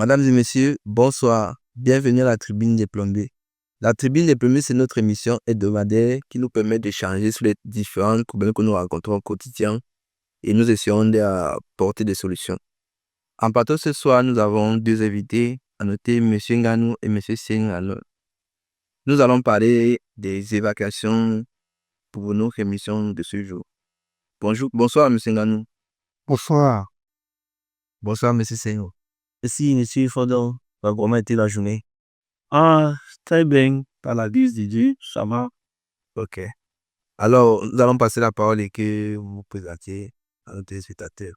Mesdames et messieurs, bonsoir. Bienvenue à la tribune des plombiers. La tribune des plombiers, c'est notre émission hebdomadaire qui nous permet d'échanger sur les différents problèmes que nous rencontrons au quotidien et nous essayons d'apporter des solutions. En plateau ce soir, nous avons deux invités, à noter M. Nganou et M. Singh. Alors, nous allons parler des évacuations pour notre émission de ce jour. Bonsoir M. Nganou. Bonsoir. Bonsoir M. Singh. Merci M. Fodon. Ça a vraiment été la journée. Très bien. Par la grâce de Dieu, ça va. Ok. Alors, nous allons passer la parole et que vous vous présentiez à nos téléspectateurs.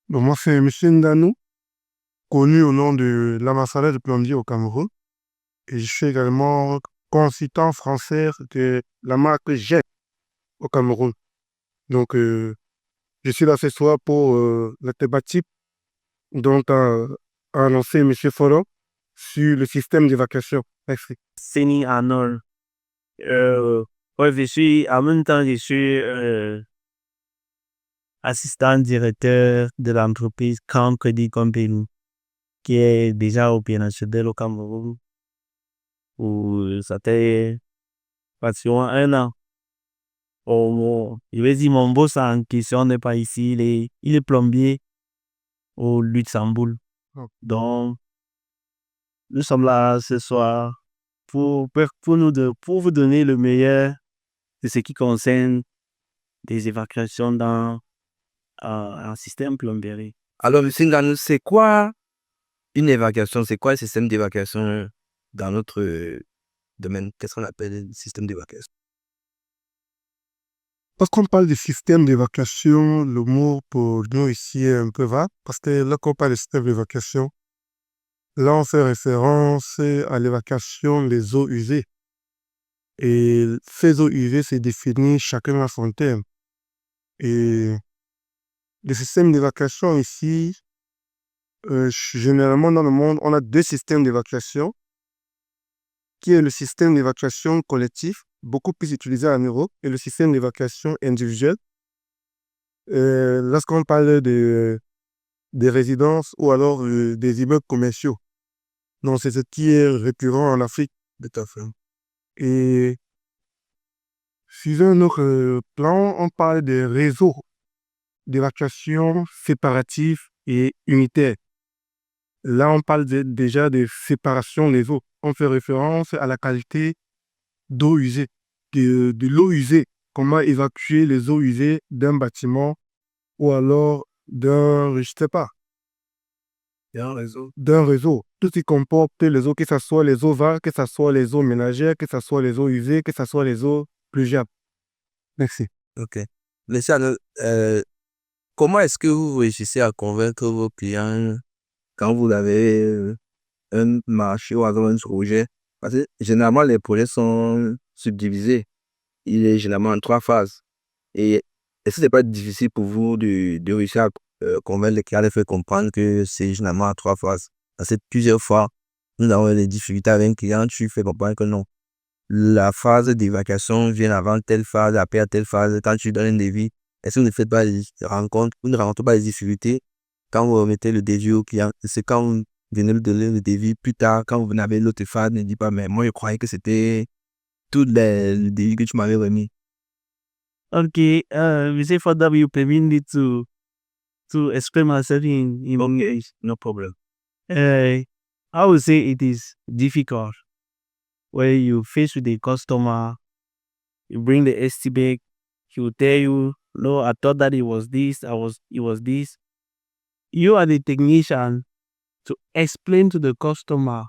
Moi, c'est M. Ndanou, connu au nom de l'ambassadeur de plombier au Cameroun. Et je suis également consultant français de la marque Jet au Cameroun. Donc, je suis là ce soir pour la thématique dont a annoncé M. Fodon sur le système d'évacuation. Merci. Seni Arnold. En même temps, je suis assistant directeur de l'entreprise Camp Credit Company, qui est déjà opérationnelle au Cameroun. Ça fait pratiquement 1 an. Je vais dire, mon boss en question n'est pas ici, il est plombier au Luxembourg. Donc, nous sommes là ce soir pour vous donner le meilleur de ce qui concerne des évacuations dans un système plomberie. Alors, M. Nganou, c'est quoi une évacuation? C'est quoi le système d'évacuation dans notre domaine? Qu'est-ce qu'on appelle le système d'évacuation? Lorsqu'on parle de système d'évacuation, le mot pour nous ici est un peu vague, parce que lorsqu'on parle de système d'évacuation, là on fait référence à l'évacuation des eaux usées. Et ces eaux usées, c'est défini chacun à son terme. Et le système d'évacuation ici, généralement dans le monde, on a deux systèmes d'évacuation, qui est le système d'évacuation collectif, beaucoup plus utilisé en Europe, et le système d'évacuation individuelle. Lorsqu'on parle des résidences ou alors des immeubles commerciaux. Donc, c'est ce qui est récurrent en Afrique. Tout à fait. Et sur un autre plan, on parle des réseaux d'évacuation séparatifs et unitaires. Là, on parle déjà de séparation des eaux. On fait référence à la qualité d'eau usée, de l'eau usée. Comment évacuer les eaux usées d'un bâtiment ou alors d'un, je ne sais pas, d'un réseau. Tout ce qui comporte les eaux, que ce soit les eaux vagues, que ce soit les eaux ménagères, que ce soit les eaux usées, que ce soit les eaux pluviales. Merci. Ok. Monsieur Arnaud, comment est-ce que vous réussissez à convaincre vos clients quand vous avez un marché ou alors un projet? Parce que généralement, les projets sont subdivisés. Il est généralement en 3 phases. Et est-ce que ce n'est pas difficile pour vous de réussir à convaincre les clients, de faire comprendre que c'est généralement en 3 phases? Parce que plusieurs fois, nous avons des difficultés avec un client, tu fais comprendre que non. La phase d'évacuation vient avant telle phase, après telle phase. Quand tu donnes un devis, est-ce que vous ne faites pas vous ne rencontrez pas les difficultés quand vous remettez le devis au client? C'est quand vous venez de donner le devis plus tard, quand vous venez avec l'autre phase, ne dites pas, mais moi je croyais que c'était tout le devis que tu m'avais remis. Okay, Mr. Fodon, you permit me to explain myself in English. No problem. I would say it is difficult when you face with a customer, you bring the estimate, he will tell you, no, I thought that it was this, it was this. You are the technician to explain to the customer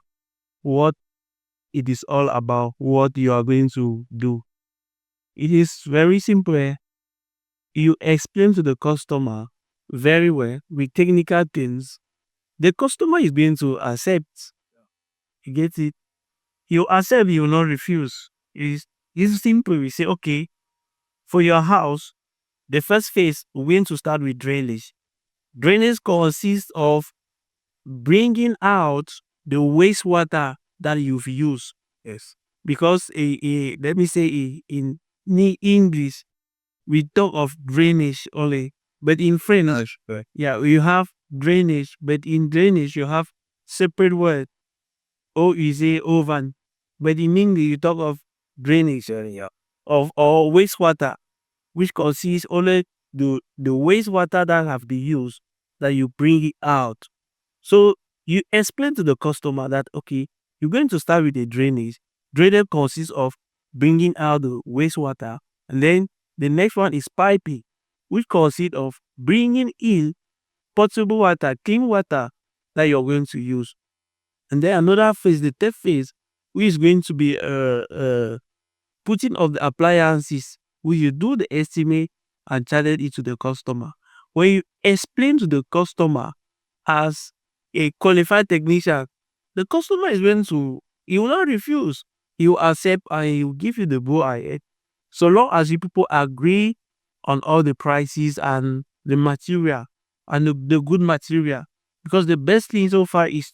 what it is all about, what you are going to do. It is very simple. You explain to the customer very well with technical things. The customer is going to accept. You get it? You accept, you will not refuse. It's simple. We say, okay, for your house, the first phase, we're going to start with drainage. Drainage consists of bringing out the wastewater that you've used. Yes. Because let me say in English, we talk of drainage only, but in French, Right. yeah, you have drainage, but in drainage you have separate word. Or you say oven. But in English you talk of drainage of or wastewater, which consists only the wastewater that have been used that you bring it out. So you explain to the customer that okay, you're going to start with a drainage. Drainage consists of bringing out the wastewater, and then the next one is piping, which consists of bringing in potable water, clean water that you're going to use. And then another phase, the third phase, which is going to be putting of the appliances, where you do the estimate and charge it to the customer. When you explain to the customer as a qualified technician, the customer is going to, he will not refuse. He will accept and he will give you the go ahead. So long as you people agree on all the prices and the material and the good material. Because the best thing so far is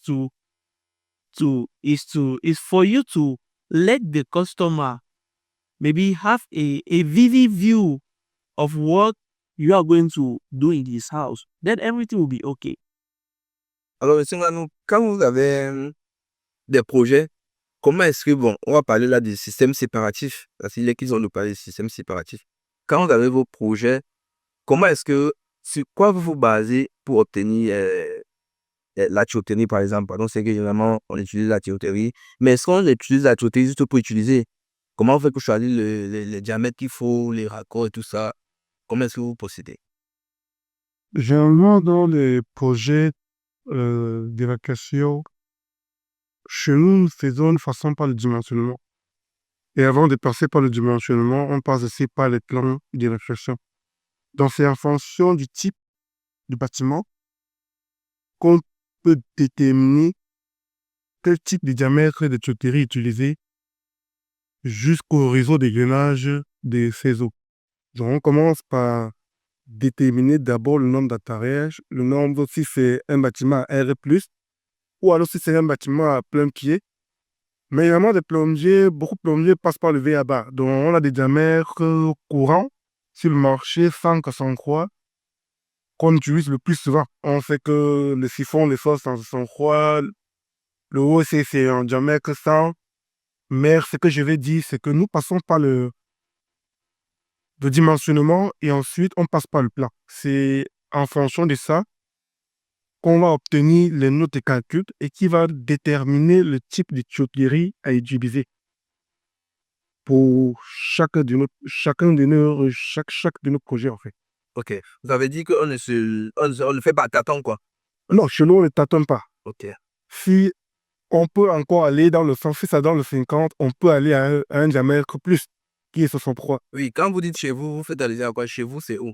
for you to let the customer maybe have a vivid view of what you are going to do in this house. Then everything will be okay. Alors, monsieur Nganou, quand vous avez des projets, comment est-ce que, bon, on va parler là des systèmes séparatifs, parce qu'il est qu'ils ont nous parlé des systèmes séparatifs. Quand vous avez vos projets, comment est-ce que, sur quoi vous vous basez pour obtenir la tuyauterie, par exemple? Pardon, c'est que généralement, on utilise la tuyauterie, mais est-ce qu'on utilise la tuyauterie juste pour utiliser? Comment vous faites pour choisir les diamètres qu'il faut, les raccords et tout ça? Comment est-ce que vous procédez? Généralement, dans les projets d'évacuation, chez nous, nous faisons de façon par le dimensionnement. Et avant de passer par le dimensionnement, on passe aussi par les plans d'évacuation. Donc, c'est en fonction du type du bâtiment qu'on peut déterminer quel type de diamètre de tuyauterie utiliser jusqu'au réseau de gainage de ces eaux. Donc, on commence par déterminer d'abord le nombre d'appareillages. Le nombre, si c'est un bâtiment à R+, ou alors si c'est un bâtiment à plein pied. Mais également des plombiers, beaucoup de plombiers passent par le V.A.B.A. Donc, on a des diamètres courants sur le marché sans que s'en croit, qu'on utilise le plus souvent. On sait que le siphon, les fosses sans s'en croit, le haut, c'est un diamètre 100. Mais ce que je vais dire, c'est que nous passons par le dimensionnement et ensuite on passe par le plan. C'est en fonction de ça qu'on va obtenir les notes de calcul et qui va déterminer le type de tuyauterie à utiliser pour chaque de nos projets en fait. Ok. Vous avez dit qu'on ne fait pas tâton, quoi. Non, chez nous, on ne tâtonne pas. Ok. Si on peut encore aller dans le 100, si ça dans le 50, on peut aller à un diamètre plus, qui est 63. Oui, quand vous dites chez vous, vous faites allusion à quoi? Chez vous, c'est où?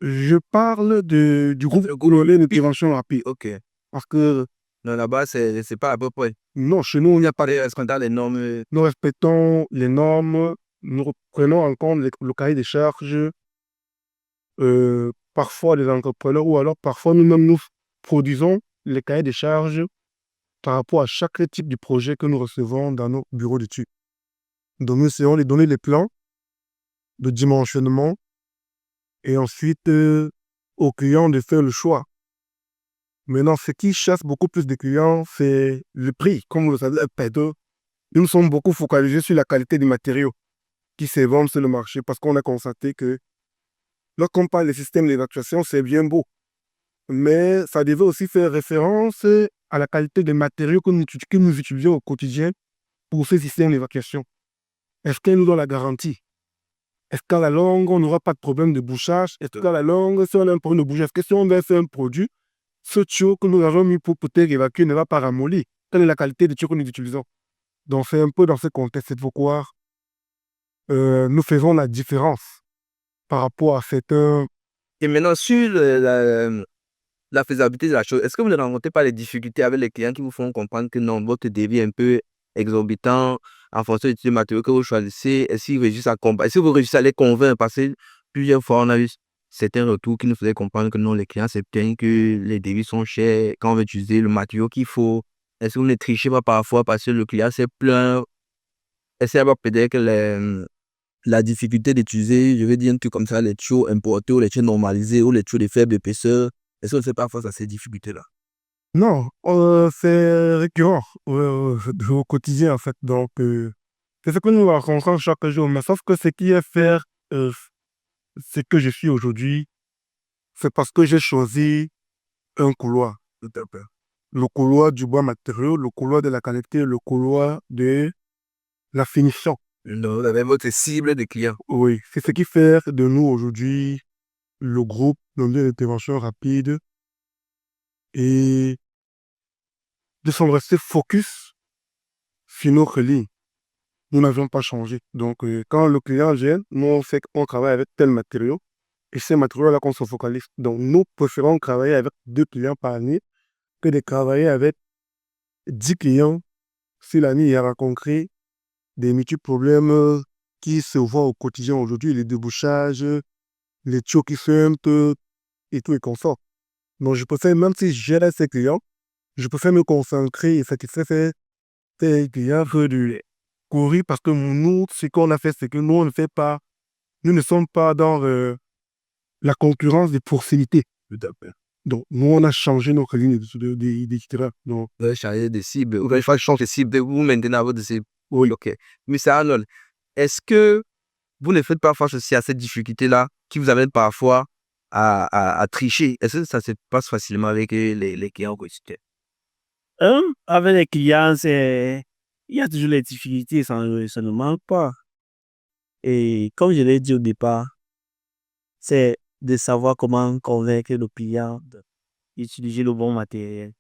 Je parle du groupe Le groupe congolais d'intervention rapide. Ok. Parce que Non, là-bas, c'est pas à peu près. non, chez nous, il n'y a pas de... Est-ce qu'on a les normes? Nous respectons les normes, nous prenons en compte le cahier des charges, parfois les entrepreneurs, ou alors parfois nous-mêmes nous produisons les cahiers des charges par rapport à chaque type de projet que nous recevons dans nos bureaux d'études. Donc nous essayons de donner les plans de dimensionnement et ensuite aux clients de faire le choix. Maintenant, ce qui chasse beaucoup plus de clients, c'est le prix. Comme vous le savez, nous sommes beaucoup focalisés sur la qualité des matériaux qui se vendent sur le marché parce qu'on a constaté que lorsqu'on parle des systèmes d'évacuation, c'est bien beau. Mais ça devait aussi faire référence à la qualité des matériaux que nous utilisons au quotidien pour ces systèmes d'évacuation. Est-ce qu'elle nous donne la garantie? Est-ce qu'à la longue, on n'aura pas de problème de bouchage? Est-ce qu'à la longue, si on a un problème de bouchage, est-ce que si on va faire un produit, ce tuyau que nous avons mis pour peut-être évacuer ne va pas ramollir? Quelle est la qualité du tuyau que nous utilisons? Donc, c'est un peu dans ce contexte de voir. Nous faisons la différence par rapport à certains... Et maintenant, sur la faisabilité de la chose, est-ce que vous ne rencontrez pas les difficultés avec les clients qui vous font comprendre que non, votre débit est un peu exorbitant en fonction du matériau que vous choisissez? Est-ce qu'ils réussissent est-ce que vous réussissez à les convaincre? Parce que plusieurs fois, on a eu certains retours qui nous faisaient comprendre que non, les clients se plaignent que les débits sont chers quand on veut utiliser le matériau qu'il faut. Est-ce que vous ne trichez pas parfois parce que le client s'est plaint? Est-ce qu'il y a peut-être que la difficulté d'utiliser, je vais dire un truc comme ça, les tuyaux importés ou les tuyaux normalisés ou les tuyaux de faible épaisseur, Est-ce qu'on ne fait pas face à ces difficultés-là? Non, c'est récurrent au quotidien, en fait. Donc, c'est ce que nous rencontrons chaque jour. Mais sauf que ce qui est faire ce que je suis aujourd'hui, c'est parce que j'ai choisi un couloir. Tout à fait. Le couloir du bois matériau, le couloir de la qualité, le couloir de la finition. Donc, vous avez votre cible de clients. Oui, c'est ce qui fait de nous aujourd'hui le groupe d'intervention rapide et de s'en rester focus sur notre ligne. Nous n'avions pas changé. Donc, quand le client gêne, nous, on sait qu'on travaille avec tel matériau et ces matériaux-là qu'on se focalise. Donc, nous préférons travailler avec 2 clients par année que de travailler avec 10 clients si l'année a rencontré des multiples problèmes qui se voient au quotidien aujourd'hui, les débouchages, les tuyaux qui sentent et tout et consort. Donc, je préfère, même si je gère ces clients, je préfère me concentrer et satisfaire ces clients que de courir parce que nous, ce qu'on a fait, c'est que nous, on ne fait pas, nous ne sommes pas dans la concurrence des proximités. Tout à fait. Donc, nous, on a changé notre ligne d'itinéraire. Donc, Vous avez changé de cible. Vous avez changé de cible. Vous maintenant votre cible. oui. OK. Monsieur Arnold, est-ce que vous ne faites pas face aussi à cette difficulté-là qui vous amène parfois à tricher? Est-ce que ça se passe facilement avec les clients au quotidien? Avec les clients, il y a toujours les difficultés, ça ne manque pas. Et comme je l'ai dit au départ, c'est de savoir comment convaincre le client d'utiliser le bon matériel.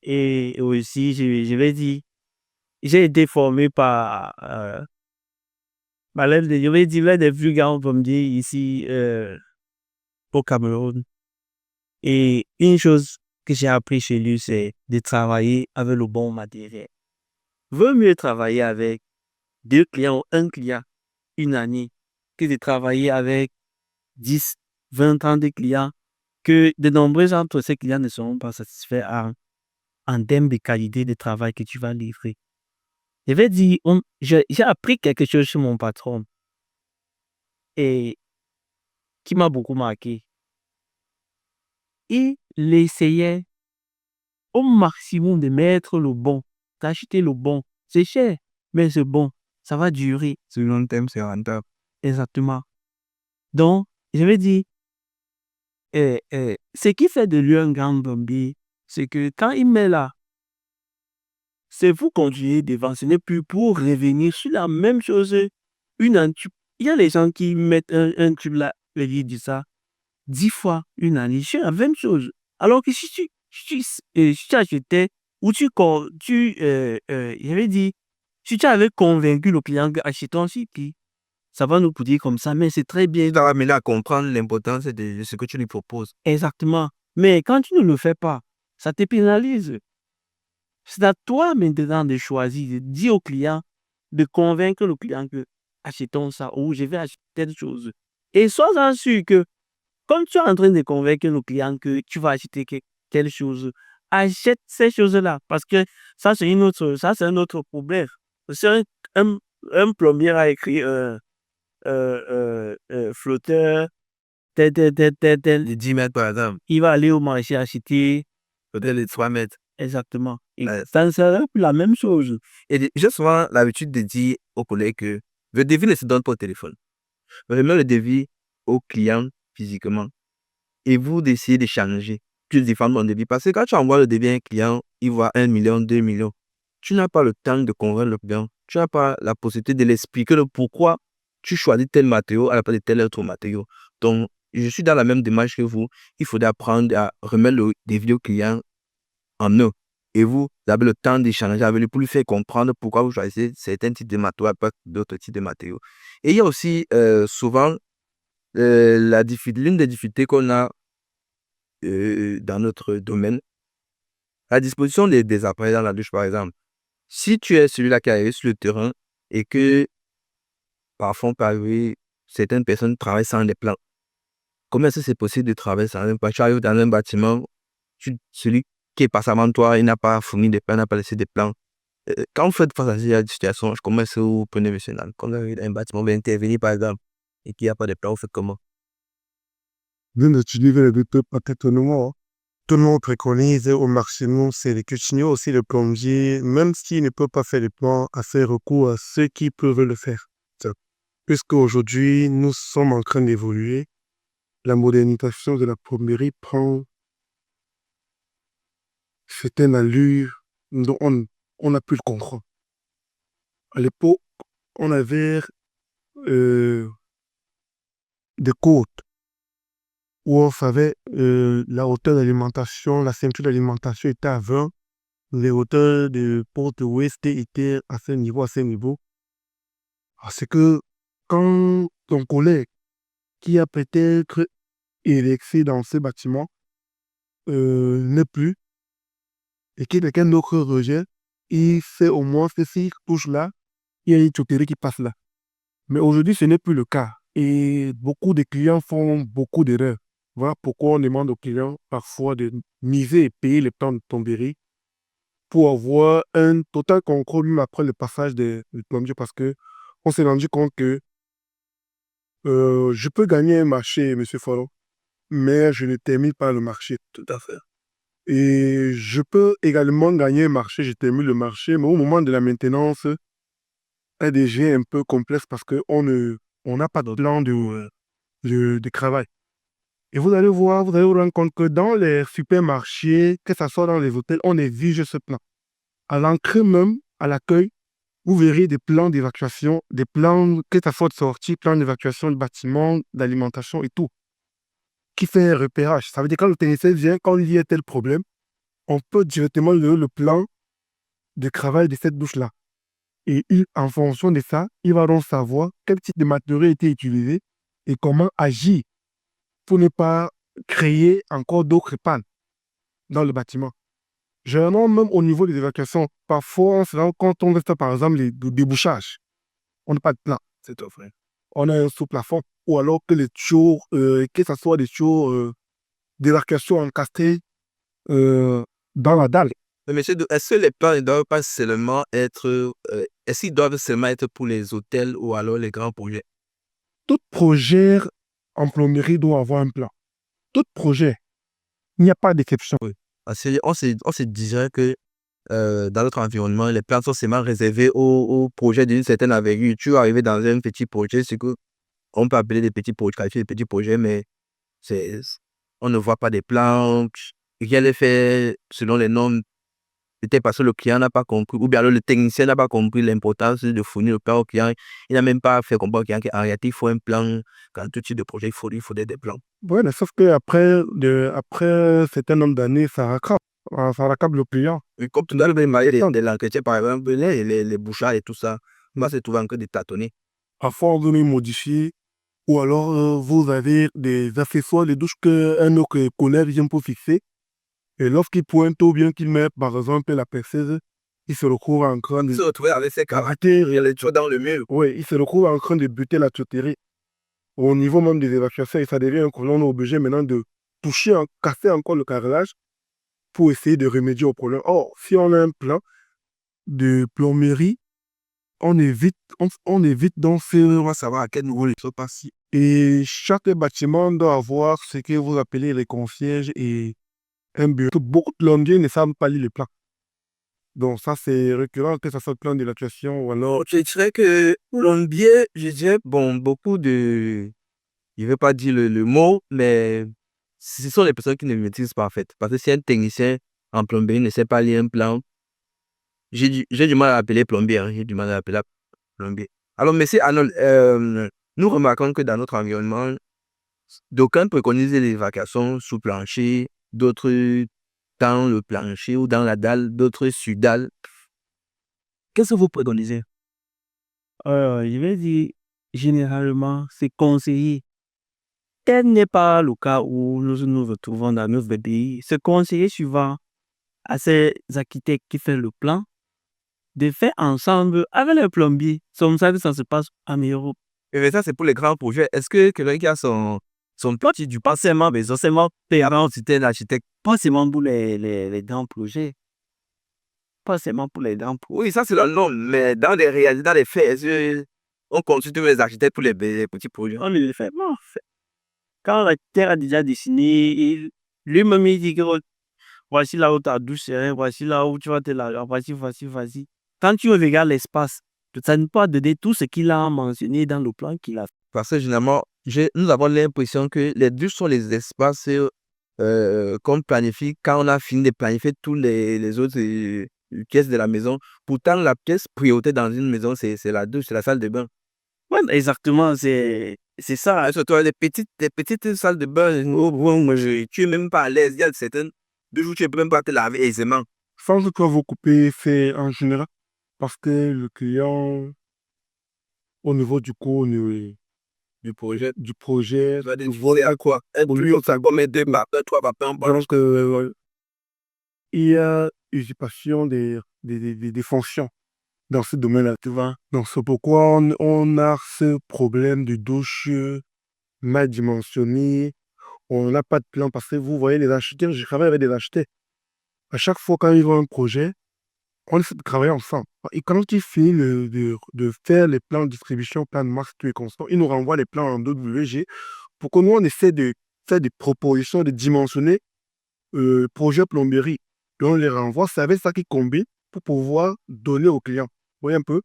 Et aussi, je vais dire, j'ai été formé par je vais dire, l'un des plus grands plombiers ici au Cameroun. Et une chose que j'ai appris chez lui, c'est de travailler avec le bon matériel. Vaut mieux travailler avec 2 clients ou 1 client une année que de travailler avec 10, 20 ans de clients que de nombreux entre ces clients ne seront pas satisfaits en termes de qualité de travail que tu vas livrer. Je vais dire, j'ai appris quelque chose sur mon patron et qui m'a beaucoup marqué. Il essayait au maximum de mettre le bon, d'acheter le bon. C'est cher, mais c'est bon. Ça va durer. Sur le long terme, c'est rentable. Exactement. Donc, je vais dire, ce qui fait de lui un grand plombier, c'est que quand il met là, c'est vous continuer devant. Ce n'est plus pour revenir sur la même chose. Il y a les gens qui mettent un tube là, et ils disent ça 10 fois une année. C'est la même chose. Alors que si tu achetais, ou je vais dire, si tu avais convaincu le client achetons ici, puis ça va nous coûter comme ça, mais c'est très bien. Il va amener à comprendre l'importance de ce que tu lui proposes. Exactement. Mais quand tu ne le fais pas, ça te pénalise. C'est à toi maintenant de choisir, de dire au client, de convaincre le client que achetons ça ou je vais acheter telle chose. Et sois-en sûr que comme tu es en train de convaincre le client que tu vas acheter telle chose, achète ces choses-là parce que ça c'est un autre problème. Si un plombier a écrit flotteur, tel, Les 10 mètres, par exemple. il va aller au marché acheter. Peut-être les 3 mètres. Exactement. Et Ouais. ça ne sera plus la même chose. Et j'ai souvent l'habitude de dire aux collègues que le devis ne se donne pas au téléphone. Remets le devis au client physiquement et vous décidez de changer. Tu défends mon devis. Parce que quand tu envoies le devis à un client, il voit 1 million, 2 millions. Tu n'as pas le temps de convaincre le client. Tu n'as pas la possibilité de l'expliquer le pourquoi tu choisis tel matériau à la place de tel autre matériau. Donc, je suis dans la même démarche que vous. Il faudrait apprendre à remettre le devis au client en eux. Et vous avez le temps d'échanger avec lui pour lui faire comprendre pourquoi vous choisissez certains types de matériaux et pas d'autres types de matériaux. Et il y a aussi souvent l'une des difficultés qu'on a dans notre domaine, la disposition des appareils dans la douche, par exemple. Si tu es celui-là qui arrive sur le terrain et que parfois, certaines personnes travaillent sans des plans, comment est-ce que c'est possible de travailler sans un plan? Tu arrives dans un bâtiment, celui qui est passé avant toi, il n'a pas fourni des plans, il n'a pas laissé des plans. Quand vous faites face à cette situation, comment est-ce que vous prenez monsieur Nan? Quand vous arrivez dans un bâtiment, vous intervenir par exemple, et qu'il n'y a pas de plan, vous faites comment? Nous utilisons les deux parfaitement. tout le monde préconise au maximum, c'est de continuer aussi le plombier, même s'il ne peut pas faire le plan, à faire recours à ceux qui peuvent le faire. Puisque aujourd'hui, nous sommes en train d'évoluer, la modernisation de la plomberie prend certaines allures dont on n'a plus le contrôle. À l'époque, on avait des côtes où on savait la hauteur d'alimentation, la ceinture d'alimentation était à 20, les hauteurs de porte ouest étaient à ce niveau, à ce niveau. C'est que quand ton collègue qui a peut-être érexé dans ce bâtiment n'est plus et que quelqu'un d'autre rejette, il sait au moins que s'il touche là, il y a une tuyauterie qui passe là. Mais aujourd'hui, ce n'est plus le cas. Et beaucoup de clients font beaucoup d'erreurs. Voilà pourquoi on demande aux clients parfois de miser et payer le plan de plomberie pour avoir un total contrôle même après le passage du plombier parce que on s'est rendu compte que je peux gagner un marché, M. Follow, mais je ne termine pas le marché. Tout à fait. Et je peux également gagner un marché, je termine le marché, mais au moment de la maintenance, elle devient un peu complexe parce qu'on n'a pas de plan de travail. Et vous allez voir, vous allez vous rendre compte que dans les supermarchés, que ce soit dans les hôtels, on exige ce plan. À l'entrée même, à l'accueil, vous verrez des plans d'évacuation, des plans, que ce soit de sortie, plans d'évacuation de bâtiments, d'alimentation et tout, qui fait un repérage. Ça veut dire que quand le technicien vient, quand il y a tel problème, on peut directement le plan de travail de cette douche-là. Et en fonction de ça, il va donc savoir quel type de matériau a été utilisé et comment agir pour ne pas créer encore d'autres pannes dans le bâtiment. Généralement, même au niveau des évacuations, parfois, on se rend compte quand on reste par exemple les débouchages. On n'a pas de plan. C'est tout vrai. On a un sous-plafond ou alors que les tuyaux, que ce soit des tuyaux d'évacuation encastrés dans la dalle. Mais monsieur, est-ce que les plans ne doivent pas seulement être, est-ce qu'ils doivent seulement être pour les hôtels ou alors les grands projets? Tout projet en plomberie doit avoir un plan. Tout projet, il n'y a pas d'exception. Oui. Parce qu'on se dirait que dans notre environnement, les plans sont seulement réservés aux projets d'une certaine envergure. Tu es arrivé dans un petit projet, c'est que on peut appeler des petits projets, qualifier des petits projets, mais c'est, on ne voit pas des plans. Rien n'est fait selon les normes. Peut-être parce que le client n'a pas compris, ou bien alors le technicien n'a pas compris l'importance de fournir le plan au client. Il n'a même pas fait comprendre au client qu'en réalité, il faut un plan. Quand tout type de projet, il faut des plans. Oui, mais sauf qu'après après un certain nombre d'années, ça raccable le client. Et comme tu as le même de l'entretien, par exemple, les bouchards et tout ça, moi, c'est souvent que des tâtonnets. Parfois, on veut les modifier, ou alors vous avez des accessoires de douche qu'un autre collègue vient pour fixer. Et lorsqu'il pointe ou bien qu'il met, par exemple, la perceuse, il se retrouve en train de... Se retrouver avec ses caractères, il y a les choses dans le mur. Oui, il se retrouve en train de buter la tuyauterie. Au niveau même des évacuations, et ça devient un colon, on est obligé maintenant de toucher, casser encore le carrelage pour essayer de remédier au problème. Or, si on a un plan de plomberie, on évite donc on va savoir à quel niveau il se passe. Et chaque bâtiment doit avoir ce que vous appelez les concierges et un bureau. Beaucoup de plombiers ne savent pas lire les plans. Donc ça, c'est récurrent, que ce soit le plan d'évacuation ou alors... Je dirais que plombier, je dirais, bon, beaucoup de... Je ne vais pas dire le mot, mais ce sont les personnes qui ne le maîtrisent pas en fait. Parce que si un technicien en plomberie ne sait pas lire un plan, j'ai du mal à appeler plombier. J'ai du mal à appeler plombier. Alors, monsieur Arnold, nous remarquons que dans notre environnement, d'aucuns préconisent l'évacuation sous plancher, d'autres dans le plancher ou dans la dalle, d'autres sur dalle. Qu'est-ce que vous préconisez? Je vais dire, généralement, c'est conseillé. Tel n'est pas le cas où nous nous retrouvons dans notre pays. C'est conseillé souvent à ces architectes qui font le plan de faire ensemble avec le plombier. C'est comme ça que ça se passe en Europe. Et ça, c'est pour les grands projets. Est-ce que quelqu'un qui a son petit du Pas seulement, mais seulement parent, c'était un architecte? pas seulement pour les grands projets. Pas seulement pour les grands projets. Oui, ça, c'est le nom. Mais dans les réalités, dans les faits, est-ce qu'on consulte les architectes pour les petits projets? On le fait. Bon, quand l'architecte a déjà dessiné, lui-même il dit que voici là où ta douche serait, voici là où tu vas te laver, voici. Quand tu regardes l'espace, ça ne peut pas donner tout ce qu'il a mentionné dans le plan qu'il a fait. Parce que généralement, nous avons l'impression que les douches sont les espaces qu'on planifie quand on a fini de planifier tous les autres pièces de la maison. Pourtant, la pièce prioritaire dans une maison, c'est la douche, c'est la salle de bain. Ouais, exactement, c'est ça. Surtout des petites salles de bain où tu n'es même pas à l'aise. Il y a certaines douches où tu ne peux même pas te laver aisément. Sans toi vous couper, c'est en général parce que le client, au niveau du coût, Du projet. du projet, Tu vas décider à quoi? Un tuyau, ça va mettre 2 vapeurs, 3 vapeurs. donc il y a usurpation des fonctions dans ce domaine-là, tu vois. Donc c'est pourquoi on a ce problème de douche mal dimensionné. On n'a pas de plan parce que vous voyez les architectes, je travaille avec des architectes. À chaque fois quand ils ont un projet, on essaie de travailler ensemble. Et quand ils finissent de faire les plans de distribution, plan de masse, tout est constant, ils nous renvoient les plans en WG pour que nous, on essaie de faire des propositions, de dimensionner projet plomberie. Et on les renvoie, c'est avec ça qu'ils combinent pour pouvoir donner aux clients. Vous voyez un peu?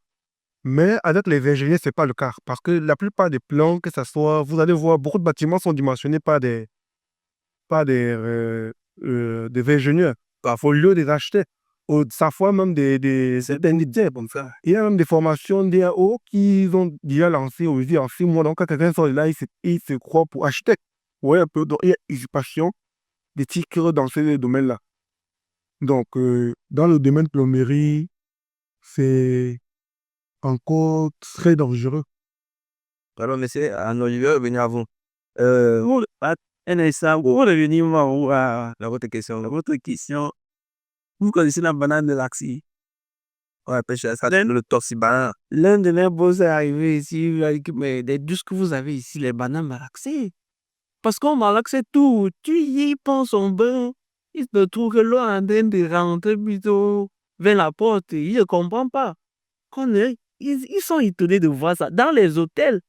Mais avec les ingénieurs, ce n'est pas le cas. Parce que la plupart des plans, que ce soit, vous allez voir, beaucoup de bâtiments sont dimensionnés par des ingénieurs, parfois au lieu des architectes. Parfois même des indemnitaires comme ça. Il y a même des formations DAO qui ont déjà lancé aujourd'hui en 6 mois. Donc, quand quelqu'un sort de là, il se croit pour architecte. Vous voyez un peu? Donc, il y a usurpation des titres dans ce domaine-là. Donc, dans le domaine de plomberie, c'est encore très dangereux. Alors, monsieur, en Olivier, venez à vous. Pour revenir à Votre question. votre question, vous connaissez la banane de l'Axi? Ouais, pêche ça, L'un le toxibanane. l'un de mes boss est arrivé ici, il a dit que, mais des douches que vous avez ici, les bananes malaxées. Parce qu'on malaxe tout, tu y penses son bain, il se trouve que l'eau est en train de rentrer plutôt vers la porte, il ne comprend pas. Ils sont étonnés de voir ça. Dans les hôtels,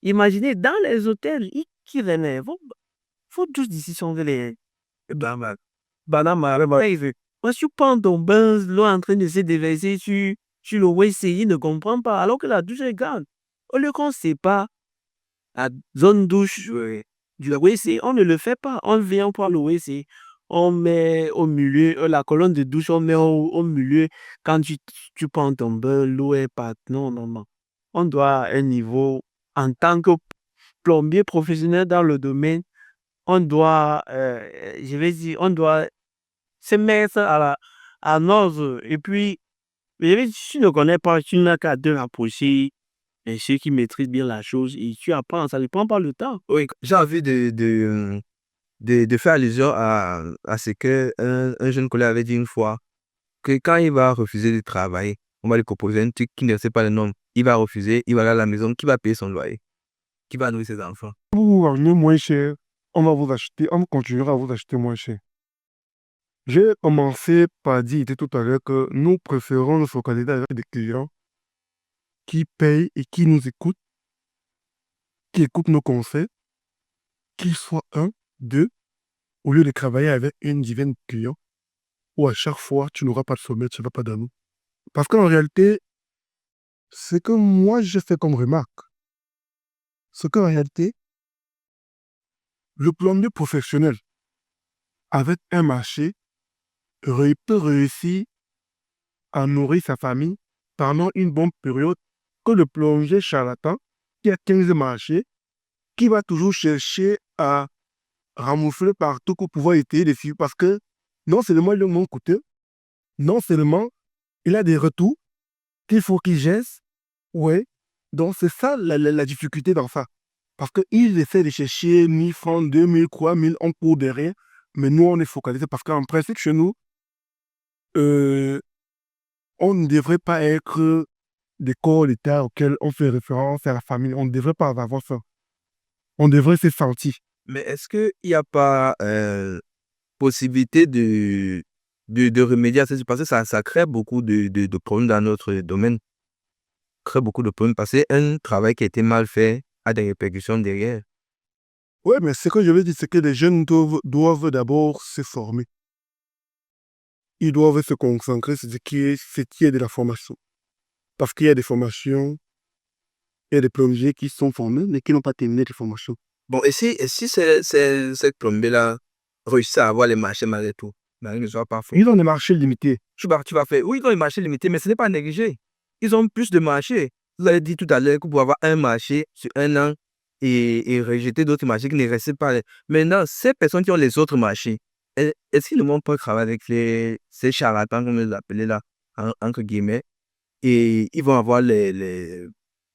imaginez, dans les hôtels, qui venaient, vos douches d'ici sont les bananes malaxées. Quand tu prends ton bain, l'eau est en train de se déverser sur le WC, il ne comprend pas, alors que la douche est grande. Au lieu qu'on ne sait pas, la zone douche du WC, on ne le fait pas. On vient pour le WC, on met au milieu, la colonne de douche, on met au milieu. Quand tu prends ton bain, l'eau est pas. Non, non, non. On doit à un niveau, en tant que plombier professionnel dans le domaine, on doit, je vais dire, on doit se mettre à ordre. Et puis, si tu ne connais pas, tu n'as qu'à te rapprocher et ceux qui maîtrisent bien la chose et tu apprends, ça ne prend pas le temps. Oui, j'ai envie de faire allusion à ce que un jeune collègue avait dit une fois, que quand il va refuser de travailler, on va lui proposer un truc qui ne sait pas le nom. Il va refuser, il va aller à la maison, qui va payer son loyer? Qui va nourrir ses enfants? Pour vous ramener moins cher, on va vous acheter, on continuera à vous acheter moins cher. J'ai commencé par dire tout à l'heure que nous préférons nous focaliser avec des clients qui payent et qui nous écoutent, qui écoutent nos conseils, qu'ils soient un, deux, au lieu de travailler avec une dizaine de clients où à chaque fois, tu n'auras pas de sommet, tu n'auras pas d'amis. Parce qu'en réalité, ce que moi j'ai fait comme remarque, c'est qu'en réalité, le plombier professionnel avec un marché peut réussir à nourrir sa famille pendant une bonne période que le plombier charlatan qui a 15 marchés, qui va toujours chercher à ramoufler partout pour pouvoir étayer des filles parce que non seulement il est moins coûteux, non seulement il a des retours qu'il faut qu'il geste. Ouais. Donc c'est ça la difficulté dans ça. Parce qu'ils essaient de chercher 1000 francs, 2000, 3000, on court derrière. Mais nous, on est focalisé parce qu'en principe, chez nous, on ne devrait pas être des corps d'État auxquels on fait référence à la famille. On ne devrait pas avoir ça. On devrait se sentir. Mais est-ce qu'il n'y a pas possibilité de remédier à ça? Parce que ça crée beaucoup de problèmes dans notre domaine. Crée beaucoup de problèmes parce qu'un travail qui a été mal fait a des répercussions derrière. Oui, mais ce que je veux dire, c'est que les jeunes doivent d'abord se former. ils doivent se concentrer sur ce qui est de la formation. Parce qu'il y a des formations, il y a des plombiers qui sont formés, mais qui n'ont pas terminé de formation. Bon, et si ces plombiers-là réussissent à avoir les marchés malgré tout, malgré que ce soit pas faux, Ils ont des marchés limités. tu vas faire, oui, ils ont les marchés limités, mais ce n'est pas négligé. Ils ont plus de marchés. Vous avez dit tout à l'heure que pour avoir un marché sur un an et rejeter d'autres marchés qui ne restent pas. Maintenant, ces personnes qui ont les autres marchés, est-ce qu'ils ne vont pas travailler avec ces charlatans, comme ils les appellent là, entre guillemets, et ils vont avoir les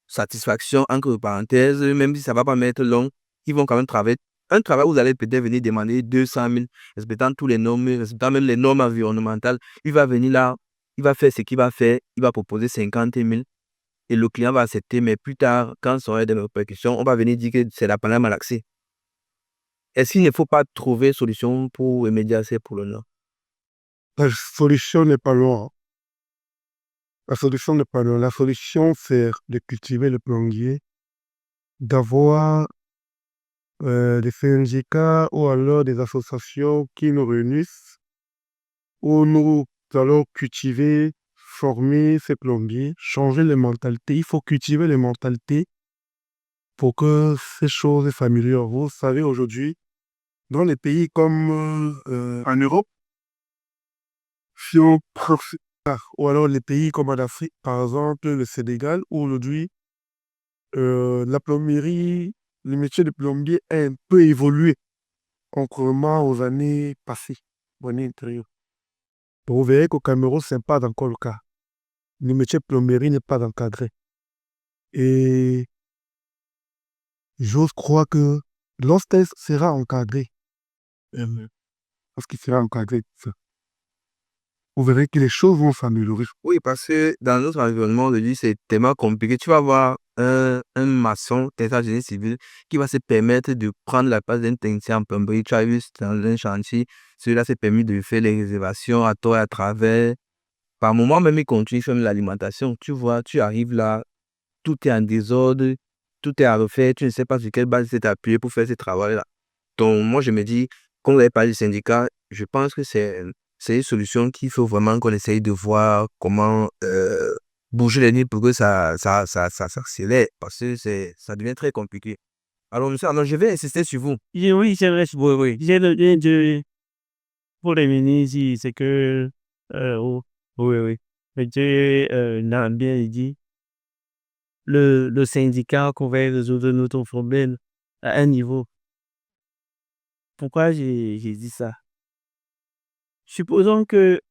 satisfactions, entre parenthèses, même si ça ne va pas mettre long, ils vont quand même travailler. Un travail où vous allez peut-être venir demander 200 000, respectant tous les normes, respectant même les normes environnementales. Il va venir là, il va faire ce qu'il va faire, il va proposer 50 000 et le client va accepter, mais plus tard, quand ça aura des répercussions, on va venir dire que c'est la panne malaxée. Est-ce qu'il ne faut pas trouver solution pour remédier à ces problèmes-là? La solution n'est pas loin. La solution n'est pas loin. La solution, c'est de cultiver le plombier, d'avoir des syndicats ou alors des associations qui nous réunissent, où nous allons cultiver, former ces plombiers, changer les mentalités. Il faut cultiver les mentalités pour que ces choses s'améliorent. Vous savez, aujourd'hui, dans les pays comme en Europe, si on prend ou alors les pays comme en Afrique, par exemple le Sénégal, où aujourd'hui, la plomberie, le métier de plombier a un peu évolué contrairement aux années passées, aux années antérieures. Donc, vous verrez qu'au Cameroun, ce n'est pas encore le cas. Le métier de plomberie n'est pas encadré. Et j'ose croire que lorsqu'elle sera encadrée, lorsqu'il sera encadré, vous verrez que les choses vont s'améliorer. Oui, parce que dans notre environnement, aujourd'hui, c'est tellement compliqué. Tu vas avoir un maçon, technicien génie civil, qui va se permettre de prendre la place d'un technicien en plomberie. Tu as vu dans un chantier, celui-là s'est permis de faire les réservations à tort et à travers. Par moment, même, il continue, il fait même l'alimentation. Tu vois, tu arrives là, tout est en désordre, tout est à refaire. Tu ne sais pas sur quelle base tu t'es appuyé pour faire ce travail-là. Donc, moi, je me dis, comme vous avez parlé du syndicat, je pense que c'est une solution qu'il faut vraiment qu'on essaye de voir comment bouger les lignes pour que ça s'accélère parce que ça devient très compliqué. Alors, monsieur, alors, je vais insister sur vous. Oui, c'est vrai, oui, oui. J'ai le lien pour revenir ici, c'est que, oh, oui, oui. Monsieur Nambien, il dit, le syndicat qu'on va résoudre notre problème à un niveau. Pourquoi j'ai dit ça? Supposons que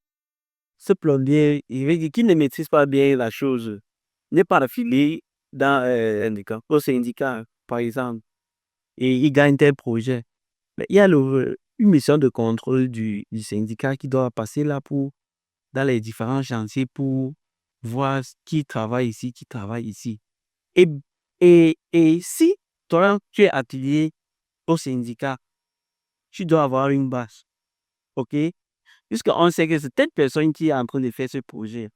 ce plombier, qui ne maîtrise pas bien la chose, n'est pas affilié dans au syndicat, par exemple, et il gagne tel projet. Mais il y a une mission de contrôle du syndicat qui doit passer là dans les différents chantiers pour voir qui travaille ici, qui travaille ici. Et, et si toi, tu es affilié au syndicat, tu dois avoir une base. OK? Puisqu'on sait que c'est telle personne qui est en train de faire ce projet.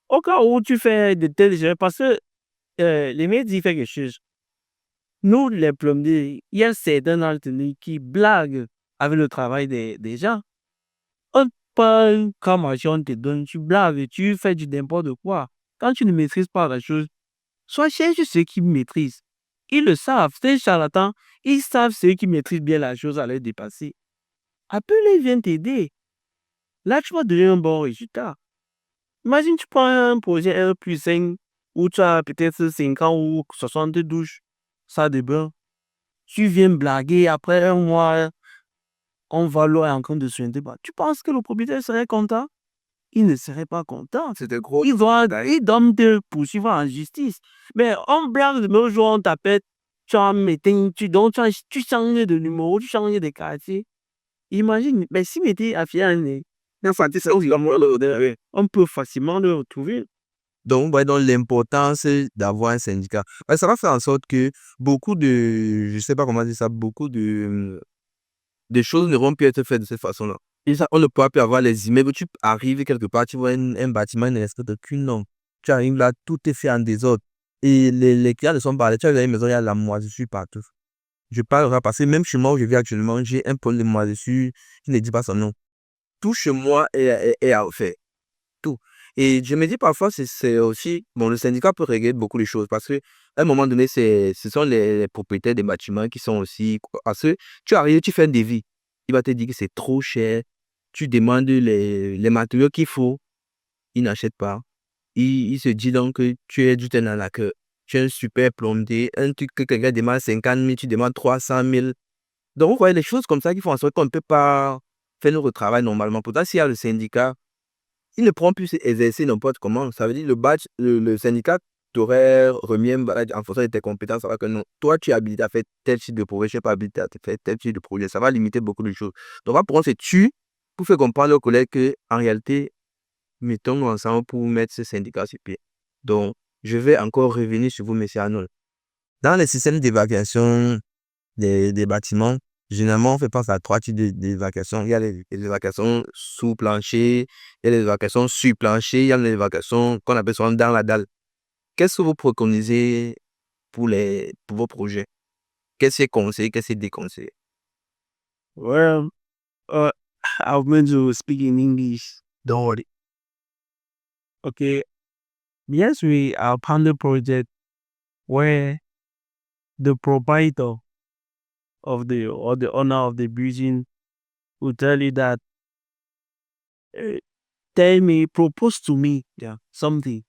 Au cas où tu fais de tels jeux, parce que les médias disent quelque chose. Nous, les plombiers, il y a certains d'entre nous qui blaguent avec le travail des gens. On parle comme on te donne, tu blagues, tu fais du n'importe quoi. Quand tu ne maîtrises pas la chose, soit cherche ceux qui maîtrisent. Ils le savent, ces charlatans, ils savent ceux qui maîtrisent bien la chose à les dépasser. Appelle-les, viens t'aider. Là, tu vas donner un bon résultat. Imagine, tu prends un projet R+5 où tu as peut-être 50 ou 60 douches, ça de bain. Tu viens blaguer, après un mois, on va l'eau est en train de se débattre. Tu penses que le propriétaire serait content? Il ne serait pas content. C'était gros. Il doit te poursuivre en justice. Mais on blague de nos jours, on t'appelle, tu as un meeting, donc tu changes de numéro, tu changes de quartier. Imagine, mais si mettez affilié à on peut facilement le retrouver. Donc, ouais, donc l'importance d'avoir un syndicat. Ouais, ça va faire en sorte que beaucoup de, je sais pas comment dire ça, beaucoup de choses ne vont plus être faites de cette façon-là. Et ça, on ne pourra plus avoir les immeubles. Tu arrives quelque part, tu vois un bâtiment, il ne reste aucune norme. Tu arrives là, tout est fait en désordre. Et les clients ne sont pas là. Tu arrives dans une maison, il y a la moisissure partout. Je parle parce que même chez moi où je vis actuellement, j'ai un problème de moisissure qui ne dit pas son nom. tout chez moi est à refaire. Tout. Et je me dis parfois, c'est aussi, bon, le syndicat peut régler beaucoup de choses parce que à un moment donné, ce sont les propriétaires des bâtiments qui sont aussi, parce que tu arrives, tu fais un devis. Il va te dire que c'est trop cher. Tu demandes les matériaux qu'il faut. Il n'achète pas. Il se dit donc que tu es du tenant à cœur. Tu es un super plombier. Un truc que quelqu'un demande 50 000, tu demandes 300 000. Donc, vous voyez les choses comme ça qui font en sorte qu'on ne peut pas faire notre travail normalement. Pourtant, s'il y a le syndicat, ils ne pourront plus exercer n'importe comment. Ça veut dire le syndicat t'aurait remis un badge en fonction de tes compétences. Alors que non, toi, tu es habilité à faire tel type de projet, je ne suis pas habilité à faire tel type de projet. Ça va limiter beaucoup de choses. Donc, là, pour on se tue pour faire comprendre aux collègues qu'en réalité, mettons-nous ensemble pour mettre ce syndicat sur pied. Donc, je vais encore revenir sur vous, monsieur Arnold. Dans les systèmes d'évacuation des bâtiments, généralement, on fait pense à trois types d'évacuation. Il y a les évacuations sous plancher, il y a les évacuations sur plancher, il y a les évacuations qu'on appelle souvent dans la dalle. Qu'est-ce que vous préconisez pour vos projets? Qu'est-ce qui est conseillé, qu'est-ce qui est déconseillé? Well, uh, I'm going to speak in English. Don't worry. Okay. Yes, we have found a project where the proprietor or the owner of the building will tell you that, tell me, propose to me, something.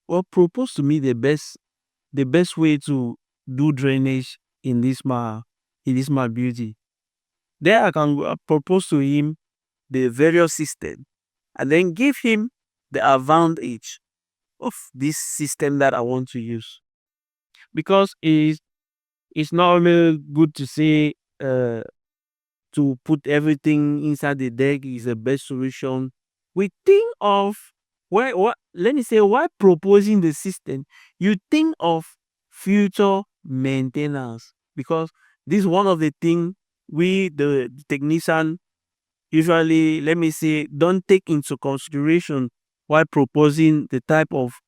Well, propose to me the best way to do drainage in this my building. Then I can propose to him the various system and then give him the advantage of this system that I want to use. Because it's not only good to say to put everything inside the deck is the best solution. We think of let me say, while proposing the system, you think of future maintenance, because this is one of the things we the technician usually, let me say, don't take into consideration while proposing the type of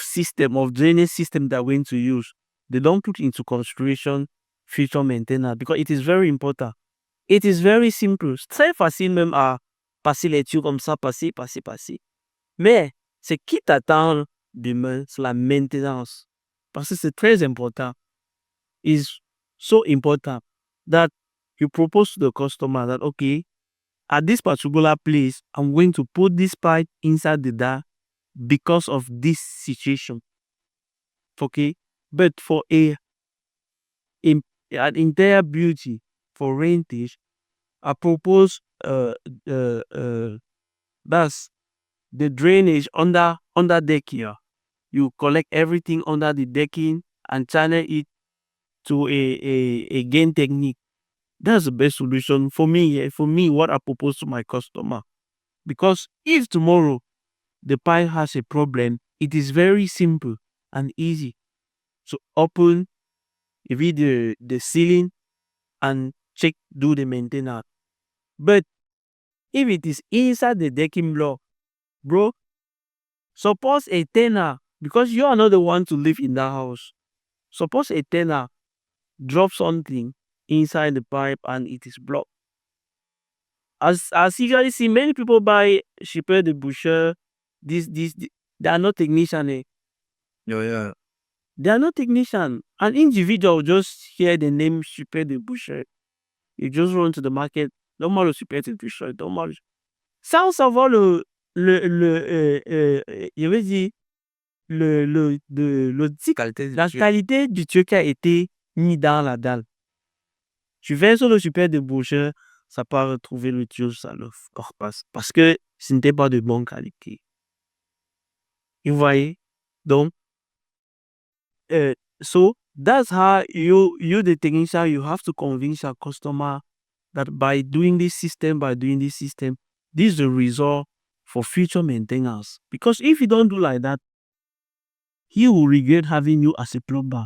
system of drainage system that we're going to use. They don't put into consideration future maintenance because it is very important. It is very simple. Très facile même à passer les tuyaux comme ça, passer, passer, passer. Mais c'est qui t'attend demain, c'est la maintenance. Parce que c'est très important. It's so important that you propose to the customer that, okay, at this particular place, I'm going to put this pipe inside the dam because of this situation. Okay? But for an entire beauty for rentage, I propose that's the drainage under deck here. You collect everything under the decking and channel it to a gain technique. That's the best solution for me. For me, what I propose to my customer. Because if tomorrow the pipe has a problem, it is very simple and easy to open, read the ceiling, and check, do the maintenance. But if it is inside the decking block, bro, suppose a tenant, because you are not the one to live in that house. Suppose a tenant drop something inside the pipe and it is blocked. As usually see, many people buy Super de Boucher. They are not technician. Yeah. They are not technician. An individual just hear the name Super de Boucher. You just run to the market. Donne-moi le Super de Boucher. Donne-moi sans savoir je veux dire, la qualité du tuyau qui a été mis dans la dalle. Tu verses sur le Super de Boucher, ça part retrouver le tuyau, ça le passe. Parce que ce n'était pas de bonne qualité. Vous voyez? Donc, so that's how you the technician, you have to convince your customer that by doing this system, this is the result for future maintenance. Because if you don't do like that, he will regret having you as a plumber.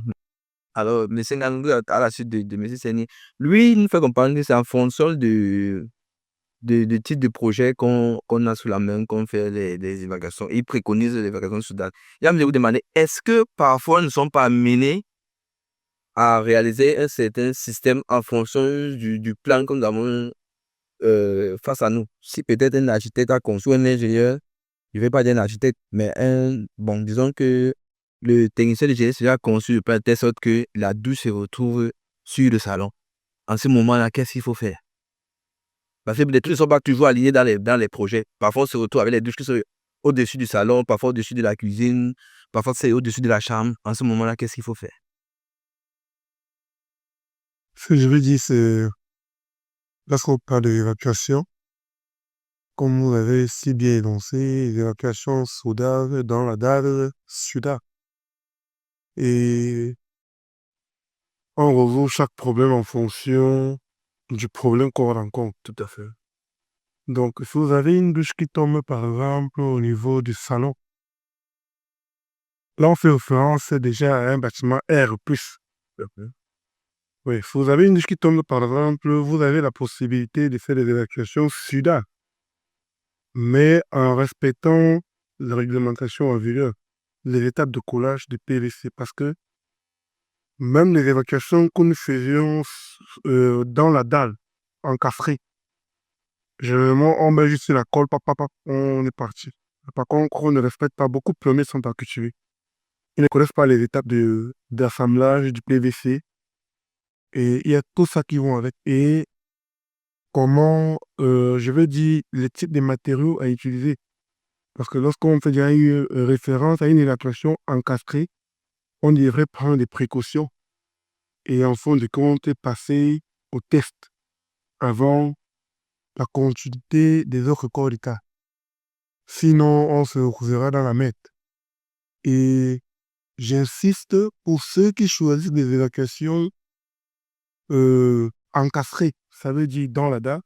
Alors, M. Ngangou, à la suite de M. Seni, lui, il nous fait comprendre que c'est en fonction de type de projet qu'on a sous la main, qu'on fait les évacuations. Il préconise les évacuations sous date. Il va me vous demander, est-ce que parfois nous ne sommes pas amenés à réaliser un certain système en fonction du plan que nous avons face à nous. Si peut-être un architecte a conçu un ingénieur, je ne vais pas dire un architecte, mais bon, disons que le technicien de génie a conçu le plan de telle sorte que la douche se retrouve sur le salon. En ce moment-là, qu'est-ce qu'il faut faire? Parce que les trucs ne sont pas toujours alignés dans les projets. Parfois, on se retrouve avec les douches qui sont au-dessus du salon, parfois au-dessus de la cuisine, parfois c'est au-dessus de la chambre. En ce moment-là, qu'est-ce qu'il faut faire? Ce que je veux dire, c'est lorsqu'on parle de l'évacuation, comme vous l'avez si bien énoncé, l'évacuation soudave dans la dalle SUDA. Et on résout chaque problème en fonction du problème qu'on rencontre. Tout à fait. Donc, si vous avez une douche qui tombe, par exemple, au niveau du salon, là, on fait référence déjà à un bâtiment R+. Oui, si vous avez une douche qui tombe, par exemple, vous avez la possibilité de faire des évacuations SUDA, mais en respectant la réglementation en vigueur, les étapes de coulage de PVC, parce que même les évacuations que nous faisions dans la dalle, encastrée, généralement, on met juste la colle, on est parti. Par contre, on ne respecte pas, beaucoup de plombiers sont enculturés. Ils ne connaissent pas les étapes d'assemblage du PVC. Et il y a tout ça qui vont avec. Et comment, je veux dire, les types de matériaux à utiliser. Parce que lorsqu'on fait déjà une référence à une évacuation encastrée, on devrait prendre des précautions et en fin de compte passer au test avant la continuité des autres corps d'état. Sinon, on se retrouvera dans la merde. Et j'insiste pour ceux qui choisissent des évacuations encastrées, ça veut dire dans la dalle,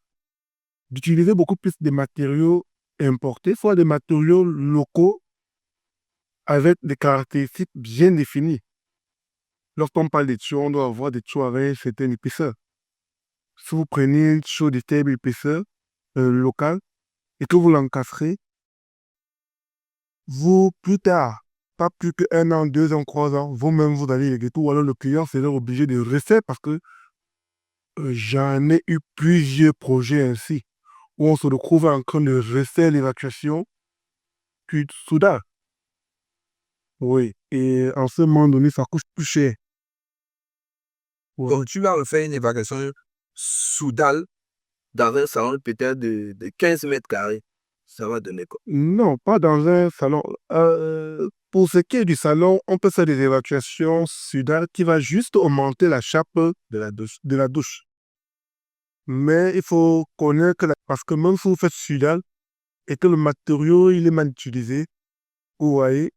d'utiliser beaucoup plus de matériaux importés, soit des matériaux locaux avec des caractéristiques bien définies. Lorsqu'on parle de tuyaux, on doit avoir des tuyaux avec une certaine épaisseur. Si vous prenez un tuyau de faible épaisseur locale et que vous l'encastrez, vous, plus tard, pas plus qu'un an, 2 ans, 3 ans, vous-même, vous allez regretter, ou alors le client sera obligé de refaire parce que j'en ai eu plusieurs projets ainsi, où on se retrouve en train de refaire l'évacuation, puis soudain. Oui, et en ce moment donné, ça coûte plus cher. Ouais. Donc, tu vas refaire une évacuation sous dalle dans un salon peut-être de 15 mètres carrés. Ça va donner quoi? Non, pas dans un salon. Pour ce qui est du salon, on peut faire des évacuations sudales qui va juste augmenter la chape de la douche. Mais il faut connaître que parce que même si vous faites sudal et que le matériau il est mal utilisé, vous voyez,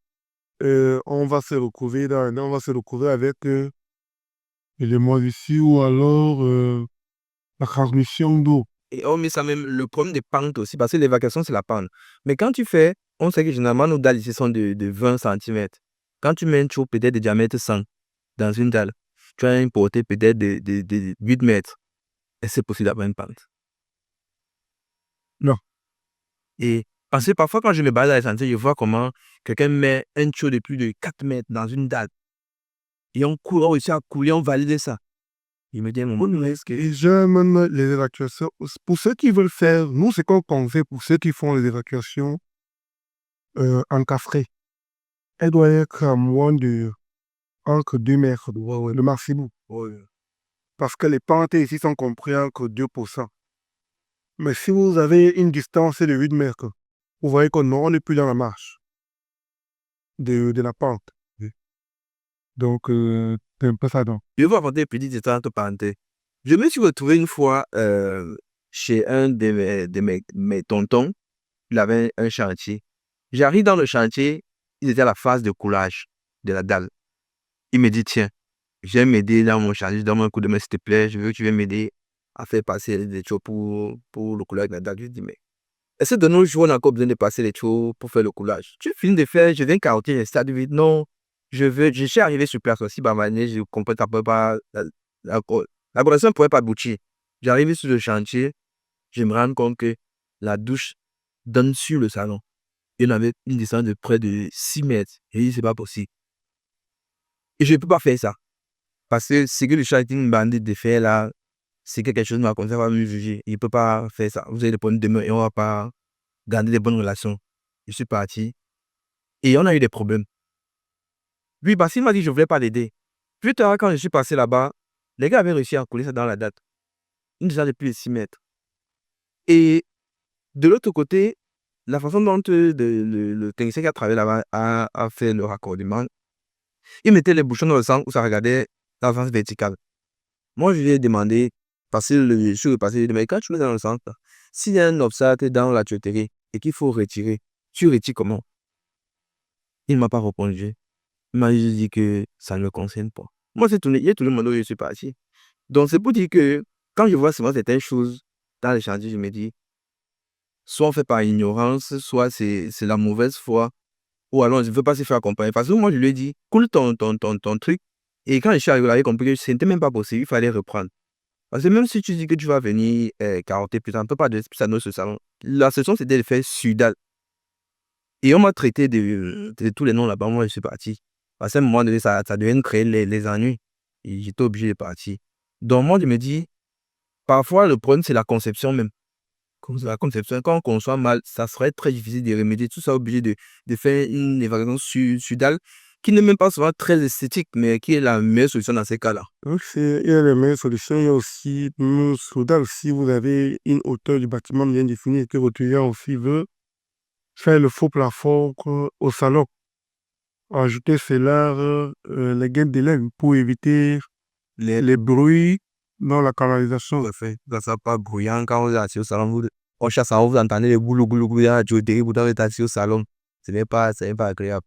on va se retrouver on va se retrouver avec les moisissures ou alors la transmission d'eau. Et on met ça même, le problème des pentes aussi, parce que l'évacuation, c'est la pente. Mais quand tu fais, on sait que généralement, nos dalles ici sont de 20 cm. Quand tu mets un tuyau peut-être de diamètre 100 dans une dalle, tu as une portée peut-être de 8 mètres. Et c'est possible d'avoir une pente. Non. Et parce que parfois, quand je me balade dans les sentiers, je vois comment quelqu'un met un tuyau de plus de 4 mètres dans une dalle. Et on court, on réussit à couler, on valide ça. Il me dit, à un moment, est-ce que... Et j'aime les évacuations. Pour ceux qui veulent faire, nous, c'est qu'on conseille pour ceux qui font les évacuations encastrées. Elle doit être à moins de entre 2 mètres, le maximum. Parce que les pentes ici sont comprises entre 2%. Mais si vous avez une distance de 8 mètres, vous voyez qu'on n'est plus dans la marche de la pente. Donc, c'est un peu ça. Donc. Je vais vous raconter une petite histoire entre parenthèses. Je me suis retrouvé une fois chez un de mes tontons. Il avait un chantier. J'arrive dans le chantier, il était à la phase de coulage de la dalle. Il me dit, tiens, je vais m'aider dans mon chantier, donne-moi un coup de main s'il te plaît, je veux que tu viennes m'aider à faire passer les tuyaux pour le coulage de la dalle. Je lui dis, mais est-ce que de nos jours, on a encore besoin de passer les tuyaux pour faire le coulage? Tu finis de faire, je viens carotter les stades vite. Non, je suis arrivé sur place aussi, par manière, je comprends pas, la connexion ne pourrait pas aboutir. J'arrive sur le chantier, je me rends compte que la douche donne sur le salon. Il avait une distance de près de 6 mètres. Et il dit, c'est pas possible. Et je ne peux pas faire ça. Parce que ce que le chantier me demandait de faire là, si quelque chose m'a conseillé, va me juger. Il ne peut pas faire ça. Vous avez des problèmes demain et on ne va pas garder des bonnes relations. Je suis parti et on a eu des problèmes. Lui, parce qu'il m'a dit que je ne voulais pas l'aider. Plus tard, quand je suis passé là-bas, les gars avaient réussi à coller ça dans la date. Une distance de plus de 6 mètres. Et de l'autre côté, la façon dont le technicien qui a travaillé là-bas a fait le raccordement, il mettait les bouchons dans le sens où ça regardait dans le sens vertical. Moi, je lui ai demandé, parce que je suis repassé, je lui ai demandé, quand tu mets dans le sens, s'il y a un obstacle dans la tuyauterie et qu'il faut retirer, tu retires comment? Il ne m'a pas répondu. Il m'a juste dit que ça ne me concerne pas. Moi, j'ai tourné le monde où je suis parti. Donc, c'est pour dire que quand je vois souvent certaines choses dans les chantiers, je me dis, soit on fait par ignorance, soit c'est la mauvaise foi, ou alors je ne veux pas se faire accompagner. Parce que moi, je lui ai dit, coule ton truc. Et quand je suis arrivé là, j'ai compris que ce n'était même pas possible, il fallait reprendre. Parce que même si tu dis que tu vas venir carotter plus tard, on ne peut pas donner plus à ce salon. La solution, c'était de faire sudal. Et on m'a traité de tous les noms là-bas. Moi, je suis parti. Parce qu'à un moment donné, ça devait me créer les ennuis. Et j'étais obligé de partir. Donc, moi, je me dis, parfois, le problème, c'est la conception même. Comme c'est la conception, quand on conçoit mal, ça serait très difficile de remédier. Tout ça, obligé de faire une évaluation sudale qui n'est même pas souvent très esthétique, mais qui est la meilleure solution dans ces cas-là. Donc, il y a les meilleures solutions. Il y a aussi, Soudal, si vous avez une hauteur du bâtiment bien définie et que votre client aussi veut faire le faux plafond au salon, ajouter cela, les gaines de laine pour éviter les bruits dans la canalisation. Ça sera pas bruyant quand vous êtes assis au salon. On chasse, vous entendez les boulou boulou boulou, vous êtes assis au salon. Ce n'est pas agréable.